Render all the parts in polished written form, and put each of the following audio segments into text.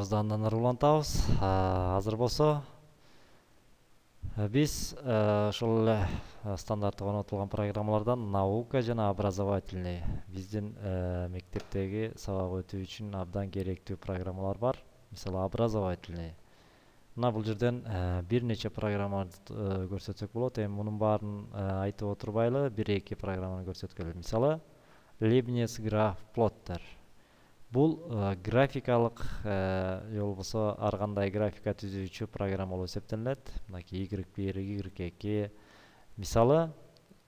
программабызды андан ары улантабыз. Азыр болсо биз ошол эле стандарттык орнотулган программалардан наука жана образовательный биздин мектептеги сабак өтүү үчүн абдан керектүү программалар бар. Мисалы образовательный. Мына бул жерден бир нече программаларды көрсөтсөк болот. Эми мунун баарын айтып отурбайлы, бир-эки программаны көрсөткөлө. Мисалы Leibniz graph plotter. Бул графикалык же болбосо ар кандай графика түзүүчү программа болуп эсептелет. Мынакей y1, y2. Мисалы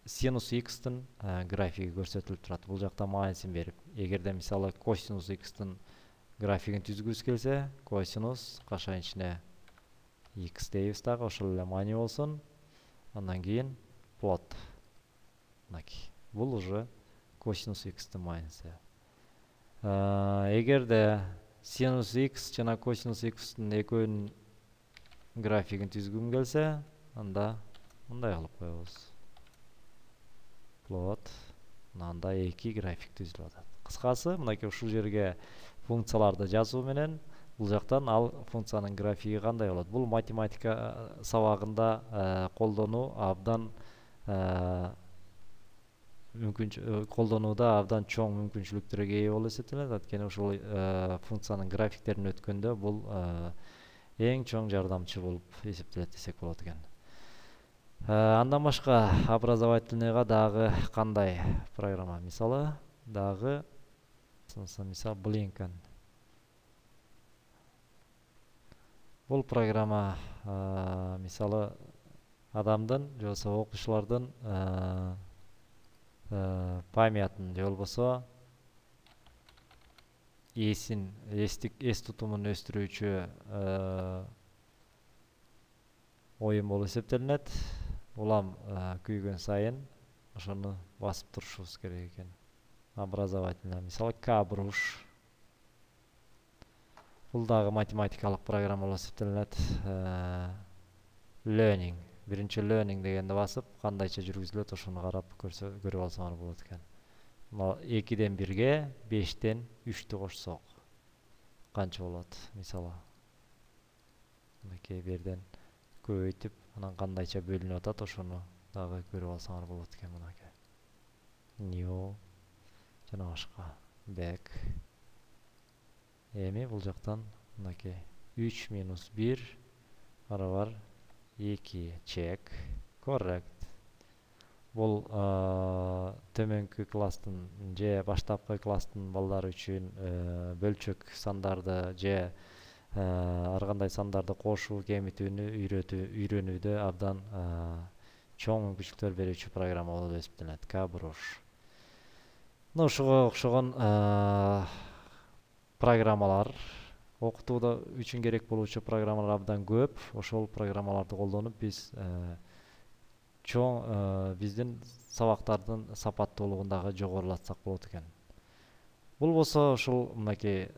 sinus x-тын графиги көрсөтүлүп турат. Бул жакта маанисин берип, эгерде мисалы косинус x-тын графигин түзгүбүз келсе, косинус кашайын ичине x дейбиз дагы, ошол эле маани болсун. Андан кийин плот. Мынакей. Бул уже косинус x-тын мааниси. Эгерде sinus x жана косинус x-тын экөөнүн графигин түзгүм келсе, анда мындай кылып коебуз. Плот. Мында эки график түзүлүп атат. Кыскасы, мынакей ушул жерге функцияларды жазуу менен бул жактан ал функциянын графиги кандай болот? Бул математика сабагында колдонуу абдан колдонууда абдан чоң мүмкүнчүлүктөргө ээ болуп эсептелет. Анткени ушул функциянын графиктерин өткөндө бул эң чоң жардамчы болуп эсептелет десек болот экен. Андан башка образовательныйга дагы кандай программа? Мисалы дагы мисалы Blinken. Бул программа мисалы адамдын же болбосо окуучулардын памятын же болбосо эс тутумун өстүрүүчү оюн болуп эсептелинет. Улам күйгөн сайын ошону басып турушубуз керек экен. Образовательный. Мисалы K-бруш. Бул дагы математикалык программа болуп эсептелинет. Learning. Биринчи learning дегенди басып, кандайча жүргүзүлөт, ошону карап көрүп алсаңар болот экен. 2-ден 1-ге 5-тен 3-тү кошсок канча болот? Мисалы. Мынакей берден көбөйтүп, анан кандайча бөлүнүп атат, ошону дагы көрүп алсаңар болот экен мынакей. New жана башка. Back. Эми бул жактан мынакей 3 минус 1 барабар 2 check. Correct. Бул төмөнкү класстын же баштапкы класстын балдары үчүн бөлчөк сандарды же ар кандай сандарды кошуу, кемитүүнү үйрөнүүдө абдан чоң мүмкүнчүлүктөр берүүчү программа болуп эсептелет. K-бруш. Ушуга окшогон программалар окутууда үчүн керек болуучу программалар абдан көп. Ошол программаларды колдонуп биз чоң биздин сабактардын сапаттуулугун дагы жогорулатсак болот экен. Бул болсо ушул мынакей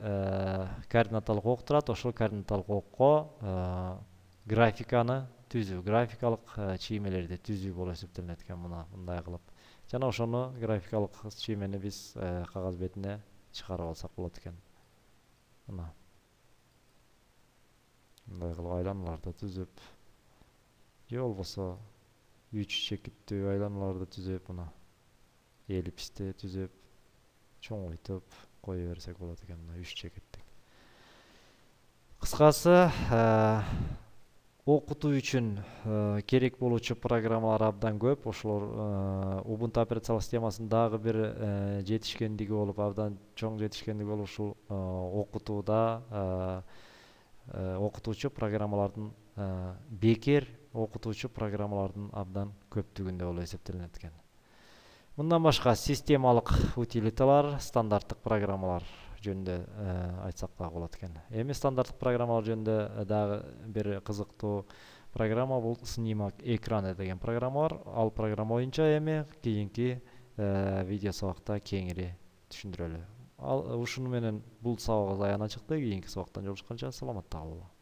координаталык ок турат. Ошол координаталык окко графиканы түзүү, графикалык чиймелерди түзүү болуп эсептелинет экен мындай кылып. Жана ошону графикалык чиймени биз кагаз бетине чыгарып алсак болот экен. Мына. Мындай кылып айланаларды түзүп, же болбосо 3 чекиттүү айланаларды түзүп, мына эллипсти түзүп, чоңойтуп кое берсек болот экен. Мына 3 чекиттик. Кыскасы, окутуу үчүн керек болуучу программалар абдан көп. Ошолор Ubuntu операциялык системасынын дагы бир жетишкендиги болуп, абдан чоң жетишкендиги болуп, ушул окутууда окутуучу программалардын бекер окутуучу программалардын абдан көптүгүндө болуп эсептелинет экен. Мындан башка системалык утилиталар, стандарттык программалар жөнүндө айтсак дагы болот экен. Эми стандарттык программалар жөнүндө дагы бир кызыктуу программа бул снимок экрана деген программа бар. Ал программа боюнча эми кийинки видео сабакта кеңири түшүндүрөлү. Ушуну менен бул сабагыбыз аягына чыкты. Кийинки сабактан жолугушканча саламатта калыңыз.